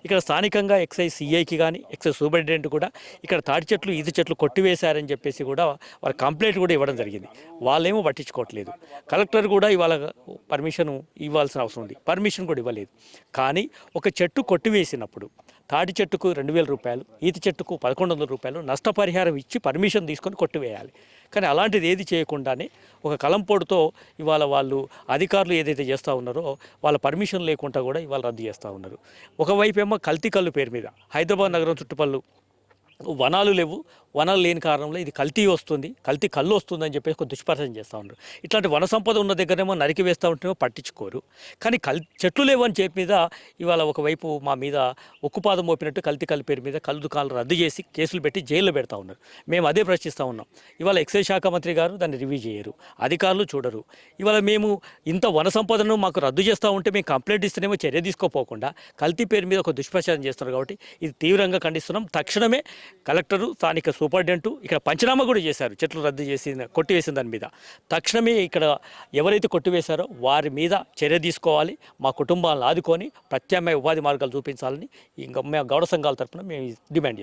ఇక్కడ స్థానికంగా ఎక్సైజ్ సిఐకి కానీ ఎక్సైజ్ సూపరింటెండెంట్ కూడా ఇక్కడ తాటి చెట్లు ఈత చెట్లు కొట్టివేశారని చెప్పేసి కూడా వాళ్ళ కంప్లైంట్ కూడా ఇవ్వడం జరిగింది. వాళ్ళేమో పట్టించుకోవట్లేదు. కలెక్టర్ కూడా ఇవాళ పర్మిషన్ ఇవ్వాల్సిన అవసరం ఉంది, పర్మిషన్ కూడా ఇవ్వలేదు. కానీ ఒక చెట్టు కొట్టివేసినప్పుడు తాటి చెట్టుకు 2,000 రూపాయలు, ఈత చెట్టుకు 1,100 రూపాయలు నష్టపరిహారం ఇచ్చి పర్మిషన్ తీసుకొని కొట్టివేయాలి. కానీ అలాంటిది ఏది చేయకుండానే ఒక కలంపోటుతో ఇవాళ వాళ్ళు అధికారులు ఏదైతే చేస్తూ ఉన్నారో వాళ్ళ పర్మిషన్ లేకుండా కూడా ఇవాళ రద్దు చేస్తూ ఉన్నారు. ఒకవైపు ఏమో కల్తీ కళ్ళు పేరు మీద హైదరాబాద్ నగరం చుట్టుపక్కల వనాలు లేవు, వనాలు లేని కారణంలో ఇది కల్తీ వస్తుంది, కల్తీ కళ్ళు వస్తుందని చెప్పేసి ఒక దుష్ప్రచారం చేస్తూ ఉంటారు. ఇట్లాంటి వన సంపద ఉన్న దగ్గరేమో నరికి వేస్తూ ఉంటేమో పట్టించుకోరు. కానీ చెట్లు లేవని చెప్పి మీద ఇవాళ ఒకవైపు మా మీద ఉక్కుపాదం మోపినట్టు కల్తీ కళ్ళు పేరు మీద కళ్ళు దుకాణాలు రద్దు చేసి కేసులు పెట్టి జైల్లో పెడతా ఉన్నారు. మేము అదే ప్రశ్నిస్తూ ఉన్నాం. ఇవాళ ఎక్సైజ్ శాఖ మంత్రి గారు దాన్ని రివ్యూ చేయరు, అధికారులు చూడరు. ఇవాళ మేము ఇంత వన సంపదను మాకు రద్దు చేస్తూ ఉంటే మేము కంప్లైంట్ ఇస్తేనేమో చర్య తీసుకోపోకుండా కల్తీ పేరు మీద ఒక దుష్ప్రచారం చేస్తున్నారు. కాబట్టి ఇది తీవ్రంగా ఖండిస్తున్నాం. తక్షణమే కలెక్టరు, స్థానిక సూపరింటెండెంట్ ఇక్కడ పంచనామా కూడా చేశారు. చెట్లు రద్దు చేసి కొట్టివేసిన దాని మీద తక్షణమే ఇక్కడ ఎవరైతే కొట్టివేశారో వారి మీద చర్య తీసుకోవాలి. మా కుటుంబాలను ఆదుకొని ప్రత్యామ్నాయ ఉపాధి మార్గాలు చూపించాలని ఇంకా మేము గౌడ సంఘాల తరఫున మేము డిమాండ్ చేస్తాం.